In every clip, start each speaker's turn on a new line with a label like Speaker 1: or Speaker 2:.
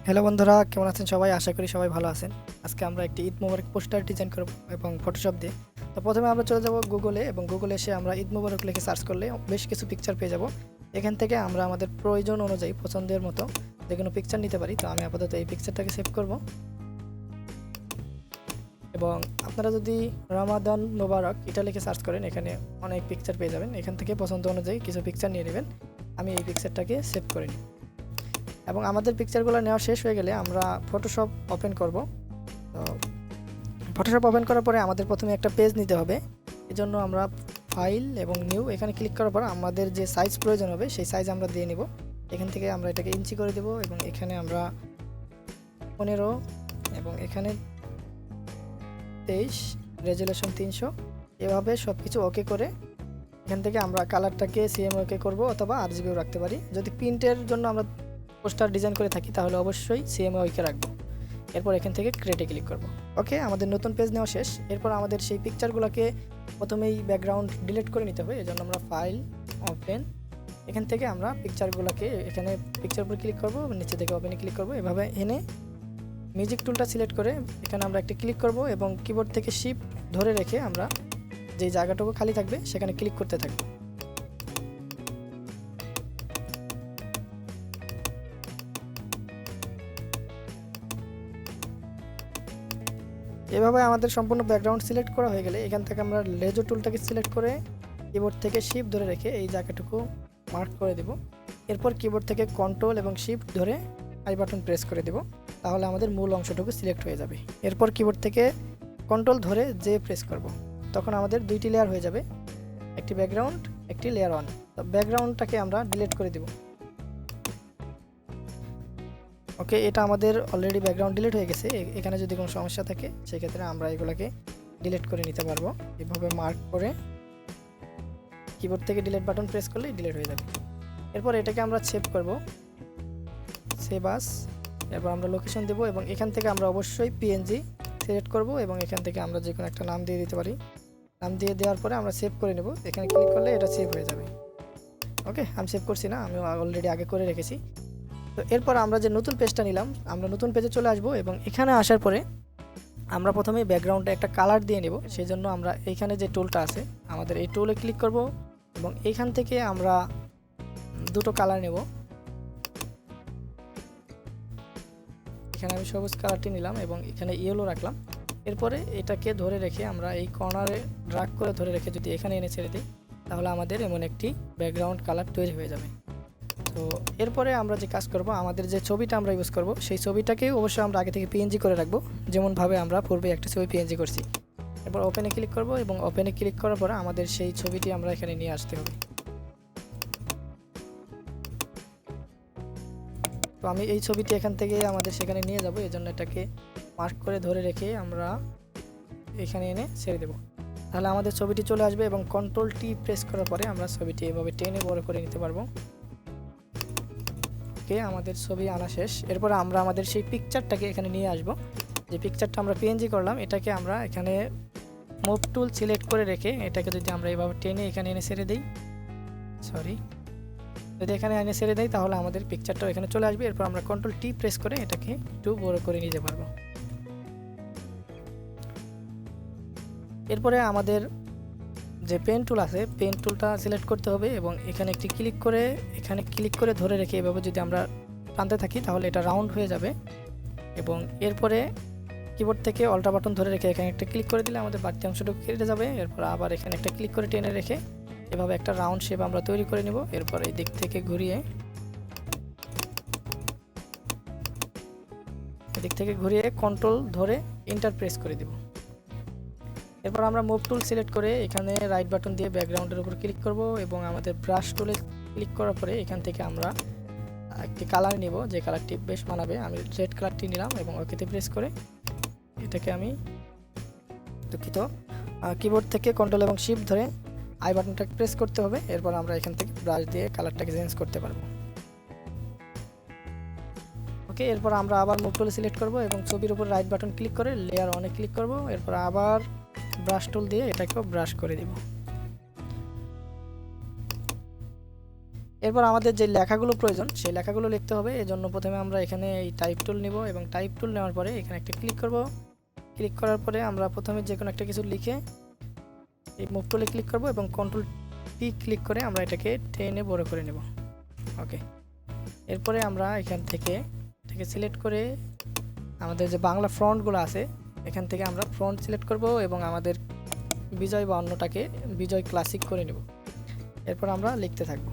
Speaker 1: Hello বন্ধুরা, কেমন আছেন সবাই? আশা করি সবাই ভালো আছেন। আজকে আমরা একটি ঈদ মোবারক পোস্টার ডিজাইন করব এবং ফটোশপ দিয়ে। তো প্রথমে আমরা চলে যাব গুগলে এবং গুগলে এসে আমরা ঈদ মোবারক লিখে সার্চ করলে বেশ কিছু পিকচার পেয়ে যাব। এখান থেকে আমরা আমাদের প্রয়োজন অনুযায়ী পছন্দের মতো যে কোনো পিকচার নিতে পারি। তো আমি আপাতত এই পিকচারটাকে সেভ করব এবং আপনারা যদি রমাদান মোবারক এটা লিখে সার্চ করেন এখানে অনেক পিকচার পেয়ে যাবেন। এখান থেকে পছন্দ অনুযায়ী কিছু পিকচার নিয়ে নেবেন। আমি এই পিকচারটাকে সেভ করে নিই এবং আমাদের পিকচারগুলো নেওয়া শেষ হয়ে গেলে আমরা ফটোশপ ওপেন করব। তো ফটোশপ ওপেন করার পরে আমাদের প্রথমে একটা পেজ নিতে হবে। এজন্য আমরা ফাইল এবং নিউ এখানে ক্লিক করার পর আমাদের যে সাইজ প্রয়োজন হবে সেই সাইজ আমরা দিয়ে নিব। এখান থেকে আমরা এটাকে ইঞ্চি করে দেব এবং এখানে আমরা 15 এবং এখানে 23, রেজুলেশন 300, এভাবে সব কিছু ওকে করে এখান থেকে আমরা কালারটাকে সিএমওকে করব অথবা আরজিবিও রাখতে পারি। যদি প্রিন্টের জন্য আমরা পোস্টার ডিজাইন করে থাকি তাহলে অবশ্যই সিএমওকে রাখবো। এরপর এখান থেকে ক্রিয়েটে ক্লিক করব। ওকে, আমাদের নতুন পেজ নেওয়া শেষ। এরপর আমাদের সেই পিকচারগুলোকে প্রথমেই ব্যাকগ্রাউন্ড ডিলিট করে নিতে হবে। এজন্য আমরা ফাইল ওপেন, এখান থেকে আমরা পিকচারগুলোকে এখানে পিকচার উপর ক্লিক করব, নিচে থেকে ওপেনে ক্লিক করব। এভাবে এনে মিউজিক টুলটা সিলেক্ট করে এখানে আমরা একটা ক্লিক করব এবং কিবোর্ড থেকে শিফট ধরে রেখে আমরা যে জায়গাটুকু খালি থাকবে সেখানে ক্লিক করতে থাকবো। এভাবে আমাদের সম্পূর্ণ ব্যাকগ্রাউন্ড সিলেক্ট করা হয়ে গেলে এখান থেকে আমরা লেজার টুলটাকে সিলেক্ট করে কিবোর্ড থেকে শিফট ধরে রেখে এই জায়গাটুকু মার্ক করে দেব। এরপর কিবোর্ড থেকে কন্ট্রোল এবং শিফট ধরে আই বাটন প্রেস করে দেব, তাহলে আমাদের মূল অংশটুকু সিলেক্ট হয়ে যাবে। এরপর কিবোর্ড থেকে কন্ট্রোল ধরে যে প্রেস করব, তখন আমাদের দুইটি লেয়ার হয়ে যাবে, একটি ব্যাকগ্রাউন্ড, একটি লেয়ার 1। তো ব্যাকগ্রাউন্ডটাকে আমরা ডিলিট করে দেব। ওকে, এটা আমাদের অলরেডি ব্যাকগ্রাউন্ড ডিলিট হয়ে গেছে। এখানে যদি কোনো সমস্যা থাকে সেক্ষেত্রে আমরা এগুলোকে ডিলিট করে নিতে পারবো। এভাবে মার্ক করে কিবোর্ড থেকে ডিলিট বাটন প্রেস করলেই ডিলিট হয়ে যাবে। এরপর এটাকে আমরা সেভ করব, সেভ আস। এরপর আমরা লোকেশন দেব এবং এখান থেকে আমরা অবশ্যই পিএনজি সিলেক্ট করব এবং এখান থেকে আমরা যে কোনো একটা নাম দিয়ে দিতে পারি। নাম দিয়ে দেওয়ার পরে আমরা সেভ করে নেব। এখানে ক্লিক করলে এটা সেভ হয়ে যাবে। ওকে, আমি সেভ করছি না, আমি অলরেডি আগে করে রেখেছি। তো এরপর আমরা যে নতুন পেজটা নিলাম, আমরা নতুন পেজে চলে আসব এবং এখানে আসার পরে আমরা প্রথমেই ব্যাকগ্রাউন্ডে একটা কালার দিয়ে নেব। সেই জন্য আমরা এইখানে যে টুলটা আছে আমাদের এই টুলে ক্লিক করব এবং এইখান থেকে আমরা দুটো কালার নেব। এখানে আমি সবুজ কালারটি নিলাম এবং এখানে ইয়েলো রাখলাম। এরপরে এটাকে ধরে রেখে আমরা এই কর্নারে ড্র্যাগ করে ধরে রেখে যদি এখানে এনে ছেড়ে দিই তাহলে আমাদের এমন একটি ব্যাকগ্রাউন্ড কালার তৈরি হয়ে যাবে। তো এরপরে আমরা যে কাজ করব, আমাদের যে ছবিটা আমরা ইউজ করব সেই ছবিটাকে অবশ্যই আমরা আগে থেকে পিএনজি করে রাখবো, যেমনভাবে আমরা পূর্বে একটা ছবি পিএনজি করছি। এরপর ওপেনে ক্লিক করব এবং ওপেনে ক্লিক করার পরে আমাদের সেই ছবিটি আমরা এখানে নিয়ে আসতে হবে। তো আমি এই ছবিটি এখান থেকে আমাদের সেখানে নিয়ে যাব, এই জন্য এটাকে মার্ক করে ধরে রেখে আমরা এখানে এনে ছেড়ে দেব। তাহলে আমাদের ছবিটি চলে আসবে এবং কন্ট্রোল টি প্রেস করার পরে আমরা ছবিটি এভাবে টেনে বড় করে নিতে পারবো। আমাদের ছবি আনা শেষ। এরপর আমরা আমাদের সেই পিকচারটাকে এখানে নিয়ে আসব। যে পিকচারটা আমরা পিএনজি করলাম এটাকে আমরা এখানে মুভ টুল সিলেক্ট করে রেখে এটাকে যদি আমরা এভাবে টেনে এখানে এনে ছেড়ে দিই, যদি এখানে এনে ছেড়ে দিই তাহলে আমাদের পিকচারটাও এখানে চলে আসবে। এরপর আমরা কন্ট্রোল টি প্রেস করে এটাকে একটু বড় করে নিতে পারবো। এরপরে আমাদের যে পেন টুল আছে পেন টুলটা সিলেক্ট করতে হবে এবং এখানে একটি ক্লিক করে ধরে রেখে এভাবে যদি আমরা টানতে থাকি তাহলে এটা রাউন্ড হয়ে যাবে। এবং এরপরে কিবোর্ড থেকে অল্টা বাটন ধরে রেখে এখানে একটা ক্লিক করে দিলে আমাদের বাড়তি অংশটুকু কেটে যাবে। এরপর আবার এখানে একটা ক্লিক করে টেনে রেখে এভাবে একটা রাউন্ড শেপ আমরা তৈরি করে নেব। এরপর এই দিক থেকে ঘুরিয়ে কন্ট্রোল ধরে এন্টার প্রেস করে দেব। এরপর আমরা মুভ টুল সিলেক্ট করে এখানে রাইট বাটন দিয়ে ব্যাকগ্রাউন্ডের উপর ক্লিক করব এবং আমাদের ব্রাশ টুলে ক্লিক করার পরে এখান থেকে আমরা একটি কালার নিব, যে কালারটি বেশ মানাবে। আমি রেড কালারটি নিলাম এবং ওকেতে প্রেস করে এটাকে আমি কিবোর্ড থেকে কন্ট্রোল এবং শিফট ধরে আই বাটনটা প্রেস করতে হবে। এরপর আমরা এখান থেকে ব্রাশ দিয়ে কালারটাকে চেঞ্জ করতে পারবো। ওকে, এরপর আমরা আবার মুভ টুলে সিলেক্ট করব এবং ছবির উপর রাইট বাটন ক্লিক করে লেয়ার 1-এ ক্লিক করব। এরপর আবার ব্রাশ টুল দিয়ে এটাকেও ব্রাশ করে দিব। এরপর আমাদের যে লেখাগুলো প্রয়োজন সেই লেখাগুলো লিখতে হবে। এজন্য প্রথমে আমরা এখানে এই টাইপ টুল নিব এবং টাইপ টুল নেওয়ার পরে এখানে একটা ক্লিক করব। ক্লিক করার পরে আমরা প্রথমে যে কোনো একটা কিছু লিখে এই মুভ টুলে ক্লিক করব এবং কন্ট্রোল পি ক্লিক করে আমরা এটাকে টেনে বড় করে নেব। ওকে, এরপরে আমরা এখান থেকে এটাকে সিলেক্ট করে আমাদের যে বাংলা ফ্রন্টগুলো আছে এখান থেকে আমরা ফ্রন্ট সিলেক্ট করব এবং আমাদের বিজয় বা অন্যটাকে বিজয় ক্লাসিক করে নেব। এরপর আমরা লিখতে থাকব।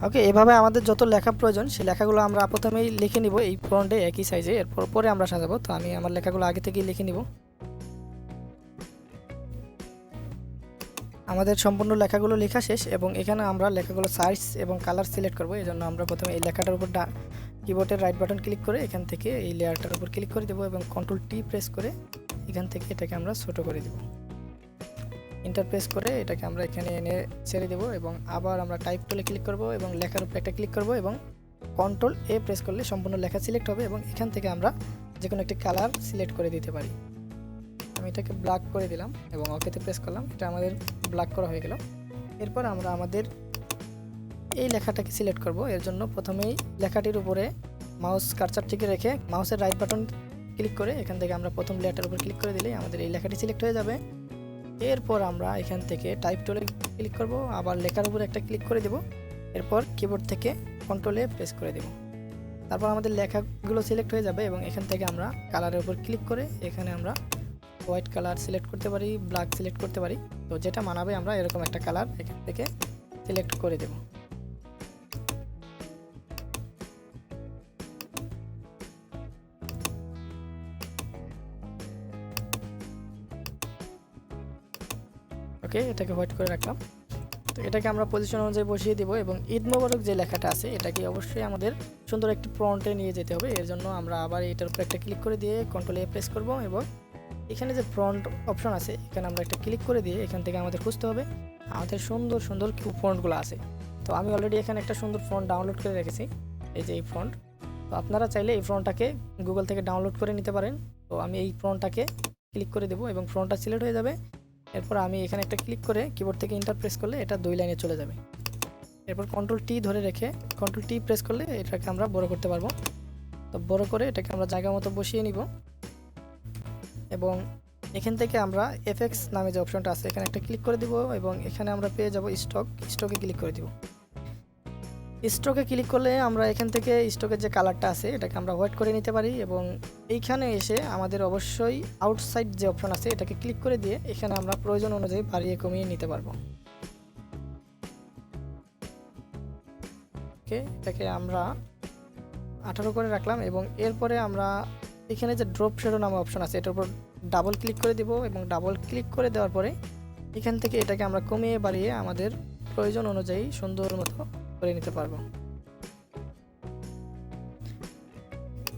Speaker 1: ওকে, এভাবে আমাদের যত লেখা প্রয়োজন সেই লেখাগুলো আমরা প্রথমেই লিখে নিব এই ফন্টে একই সাইজে, এরপর পরে আমরা সাজাবো। তো আমি আমার লেখাগুলো আগে থেকেই লিখে নিব। আমাদের সম্পূর্ণ লেখাগুলো লেখা শেষ এবং এখানে আমরা লেখাগুলো সাইজ এবং কালার সিলেক্ট করব। এই জন্য আমরা প্রথমে এই লেখাটার উপর কিবোর্ডের রাইট বাটন ক্লিক করে এখান থেকে এই লেয়ারটার উপর ক্লিক করে দেবো এবং কন্ট্রোল টি প্রেস করে এখান থেকে এটাকে আমরা ছোটো করে দেবো। এন্টার প্রেস করে এটাকে আমরা এখানে এনে ছেড়ে দেবো এবং আবার আমরা টাইপ টুলে ক্লিক করব এবং লেখার উপরে একটা ক্লিক করব এবং কন্ট্রোল এ প্রেস করলে সম্পূর্ণ লেখা সিলেক্ট হবে এবং এখান থেকে আমরা যে কোনো একটি কালার সিলেক্ট করে দিতে পারি। আমি এটাকে ব্ল্যাক করে দিলাম এবং ওকেতে প্রেস করলাম, এটা আমাদের ব্ল্যাক করা হয়ে গেল। এরপর আমরা আমাদের এই লেখাটাকে সিলেক্ট করব। এর জন্য প্রথমেই লেখাটির উপরে মাউস কার্সারটিকে রেখে মাউসের রাইট বাটন ক্লিক করে এখান থেকে আমরা প্রথম লেয়ারটার উপর ক্লিক করে দিলেই আমাদের এই লেখাটি সিলেক্ট হয়ে যাবে। এরপর আমরা এখান থেকে টাইপ টুলে ক্লিক করব, আবার লেখার উপরে একটা ক্লিক করে দেব। এরপর কিবোর্ড থেকে কন্ট্রোলে প্রেস করে দেব। তারপর আমাদের লেখাগুলো সিলেক্ট হয়ে যাবে এবং এখান থেকে আমরা কালারের উপর ক্লিক করে এখানে আমরা হোয়াইট কালার সিলেক্ট করতে পারি, ব্ল্যাক সিলেক্ট করতে পারি। তো যেটা মানাবে আমরা এরকম একটা কালার এখান থেকে সিলেক্ট করে দেব। ওকে, এটাকে হোয়াইট করে রাখলাম। তো এটাকে আমরা পজিশন অনুযায়ী বসিয়ে দেব এবং ঈদ মোবারক যে লেখাটা আছে এটাকে অবশ্যই আমাদের সুন্দর একটি ফ্রন্টে নিয়ে যেতে হবে। এর জন্য আমরা আবার এটার উপর একটা ক্লিক করে দিয়ে কন্ট্রোল এ প্রেস করব এবং এখানে যে ফ্রন্ট অপশন আছে এখানে আমরা একটা ক্লিক করে দিয়ে এখান থেকে আমাদের খুঁজতে হবে আমাদের সুন্দর সুন্দর ফ্রন্টগুলো আছে। তো আমি অলরেডি এখানে একটা সুন্দর ফ্রন্ট ডাউনলোড করে রেখেছি, এই যে এই ফ্রন্ট। তো আপনারা চাইলে এই ফ্রন্টটাকে গুগল থেকে ডাউনলোড করে নিতে পারেন। তো আমি এই ফ্রন্টটাকে ক্লিক করে দেবো এবং ফ্রন্টটা সিলেক্ট হয়ে যাবে। এরপর আমি এখানে একটা ক্লিক করে কিবোর্ড থেকে এন্টার প্রেস করলে এটা 2 লাইনে চলে যাবে। এরপর কন্ট্রোল টি ধরে রেখে কন্ট্রোল টি প্রেস করলে এটাকে আমরা বড় করতে পারবো। তো বড় করে এটাকে আমরা জায়গা মতো বসিয়ে নিব এবং এখান থেকে আমরা এফএক্স নামে যে অপশনটা আছে এখানে একটা ক্লিক করে দিব এবং এখানে আমরা পেয়ে যাব স্টকে ক্লিক করে দিব। স্টকে ক্লিক করলে আমরা এখান থেকে স্টকের যে কালারটা আছে এটাকে আমরা হোয়াইট করে নিতে পারি এবং এইখানে এসে আমাদের অবশ্যই আউটসাইড যে অপশন আছে এটাকে ক্লিক করে দিয়ে এখানে আমরা প্রয়োজন অনুযায়ী বাড়িয়ে কমিয়ে নিতে পারবো। ওকে, এটাকে আমরা 18 করে রাখলাম এবং এরপরে আমরা এখানে যে ড্রপ শ্যাডো নামে অপশন আছে এটার উপর ডাবল ক্লিক করে দিব এবং ডাবল ক্লিক করে দেওয়ার পরে এখান থেকে এটাকে আমরা কমিয়ে বাড়িয়ে আমাদের প্রয়োজন অনুযায়ী সুন্দর মতো করে নিতে পারবো।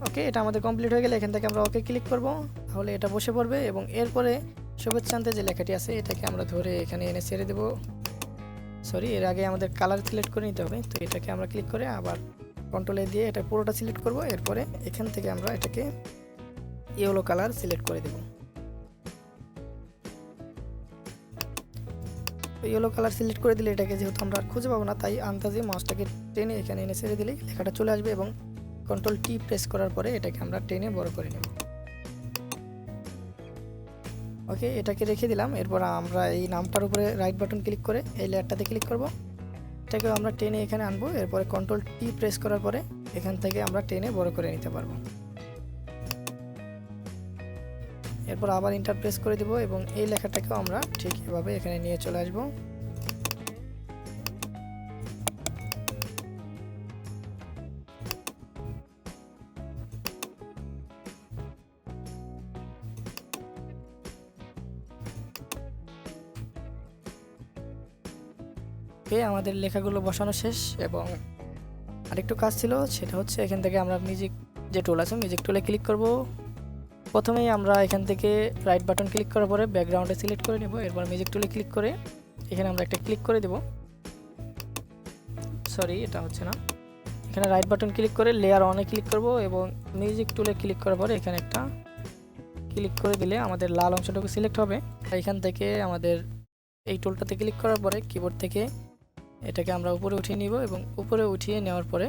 Speaker 1: ওকে, এটা আমাদের কমপ্লিট হয়ে গেলে এখান থেকে আমরা ওকে ক্লিক করব, তাহলে এটা বসে পড়বে এবং এরপরে শুভেচ্ছান্তে যে লেখাটি আছে এটাকে আমরা ধরে এখানে এনে ছেড়ে দেব। সরি, এর আগে আমাদের কালার সিলেক্ট করে নিতে হবে। তো এটাকে আমরা ক্লিক করে আবার কন্ট্রোল এ দিয়ে এটা পুরোটা সিলেক্ট করব। এরপরে এখান থেকে আমরা এটাকে ইয়েলো কালার সিলেক্ট করে দেব। ইয়েলো কালার সিলেক্ট করে দিলে এটাকে যেহেতু আমরা খুঁজে পাবো না তাই আন্দাজে মাউসটাকে টেনে এখানে এনে ছেড়ে দিলেই লেখাটা চলে আসবে এবং কন্ট্রোল টি প্রেস করার পরে এটাকে আমরা টেনে বড় করে নেব। ওকে, এটাকে রেখে দিলাম। এরপর আমরা এই নামটার উপরে রাইট বাটন ক্লিক করে এই লেয়ারটাতে ক্লিক করব, এটাকে আমরা টেনে এখানে আনবো। এরপরে কন্ট্রোল টি প্রেস করার পরে এখান থেকে আমরা টেনে বড় করে নিতে পারবো। এরপর আবার এন্টার প্রেস করে দেব এবং এই লেখাটাকেও আমরা ঠিক এভাবে এখানে নিয়ে চলে আসবো। আমাদের লেখাগুলো বসানো শেষ এবং আরেকটু কাজ ছিল, সেটা হচ্ছে এখান থেকে আমরা মিউজিক যে টুল আছে মিউজিক টুলে ক্লিক করব। প্রথমেই আমরা এখান থেকে রাইট বাটন ক্লিক করার পরে ব্যাকগ্রাউন্ডে সিলেক্ট করে নেব। এরপর মিউজিক টুলে ক্লিক করে এখানে আমরা একটা ক্লিক করে দেব, সরি এটা হচ্ছে না, এখানে রাইট বাটন ক্লিক করে লেয়ার অনে ক্লিক করব এবং মিউজিক টুলে ক্লিক করার পরে এখানে একটা ক্লিক করে দিলে আমাদের লাল অংশটুকু সিলেক্ট হবে। এখান থেকে আমাদের এই টুলটাতে ক্লিক করার পরে কিবোর্ড থেকে এটাকে আমরা উপরে উঠিয়ে নিব এবং উপরে উঠিয়ে নেওয়ার পরে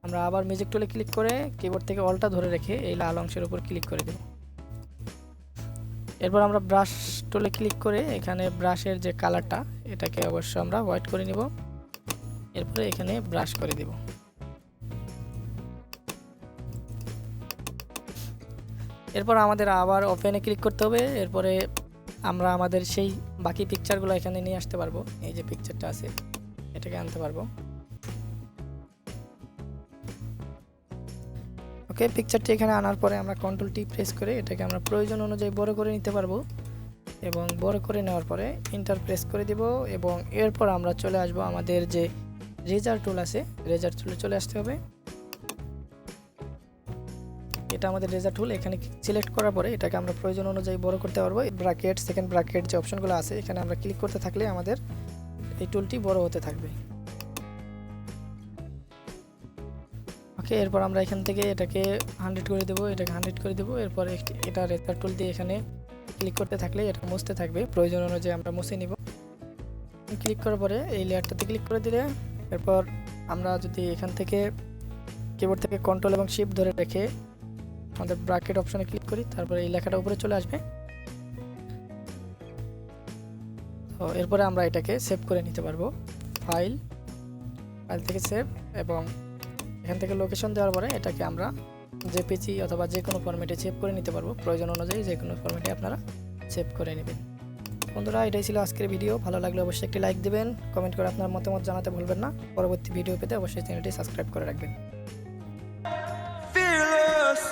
Speaker 1: আমরা আবার মিউজিক টুলে ক্লিক করে কিবোর্ড থেকে অলটা ধরে রেখে এই লাল অংশের উপর ক্লিক করে দেব। এরপর আমরা ব্রাশ টুলে ক্লিক করে এখানে ব্রাশের যে কালারটা এটাকে অবশ্য আমরা হোয়াইট করে নিব, এরপরে এখানে ব্রাশ করে দেব। এরপর আমাদের আবার ওপেনে ক্লিক করতে হবে, এরপরে আমরা আমাদের সেই বাকি পিকচারগুলো এখানে নিয়ে আসতে পারবো। এই যে পিকচারটা আছে এটাকে আনতে পারবো। ওকে, পিকচারটি এখানে আনার পরে আমরা কন্ট্রোল টি প্রেস করে এটাকে আমরা প্রয়োজন অনুযায়ী বড় করে নিতে পারবো এবং বড় করে নেওয়ার পরে এন্টার প্রেস করে দিব এবং এরপর আমরা চলে আসব আমাদের যে রেজার টুল আছে, রেজার টুলে চলে আসতে হবে। এটা আমাদের রেজার টুল, এখানে সিলেক্ট করার পরে এটাকে আমরা প্রয়োজন অনুযায়ী বড় করতে পারবো। ব্র্যাকেট, সেকেন্ড ব্র্যাকেট যে অপশনগুলো আছে এখানে আমরা ক্লিক করতে থাকলে আমাদের এই টুলটি বড় হতে থাকবে। ওকে, এরপর আমরা এখান থেকে এটাকে 100 করে দেবো, এটাকে 100 করে দেবো। এরপর এটা রেজার টুল দিয়ে এখানে ক্লিক করতে থাকলে এটা মুছতে থাকবে, প্রয়োজন অনুযায়ী আমরা মুছে নিব। ক্লিক করার পরে এই লেয়ারটাতে ক্লিক করে দিলে এরপর আমরা যদি এখান থেকে কিবোর্ড থেকে কন্ট্রোল এবং শিফট ধরে রেখে আমাদের ব্র্যাকেট অপশনে ক্লিক করি, তারপরে এই লেখাটা উপরে চলে আসবে। তো এরপরে আমরা এটাকে সেভ করে নিতে পারবো, ফাইল থেকে সেভ, এবং এখান থেকে লোকেশন দেওয়ার পরে এটাকে আমরা জেপিজি অথবা যে কোনো ফরম্যাটে সেভ করে নিতে পারবো, প্রয়োজন অনুযায়ী যে কোনো ফরম্যাটে আপনারা সেভ করে নেবেন। বন্ধুরা, এটাই ছিল আজকের ভিডিও। ভালো লাগলে অবশ্যই একটি লাইক দিবেন, কমেন্ট করে আপনার মতামত জানাতে ভুলবেন না। পরবর্তী ভিডিও পেতে অবশ্যই চ্যানেলটি সাবস্ক্রাইব করে রাখবেন। Fearless.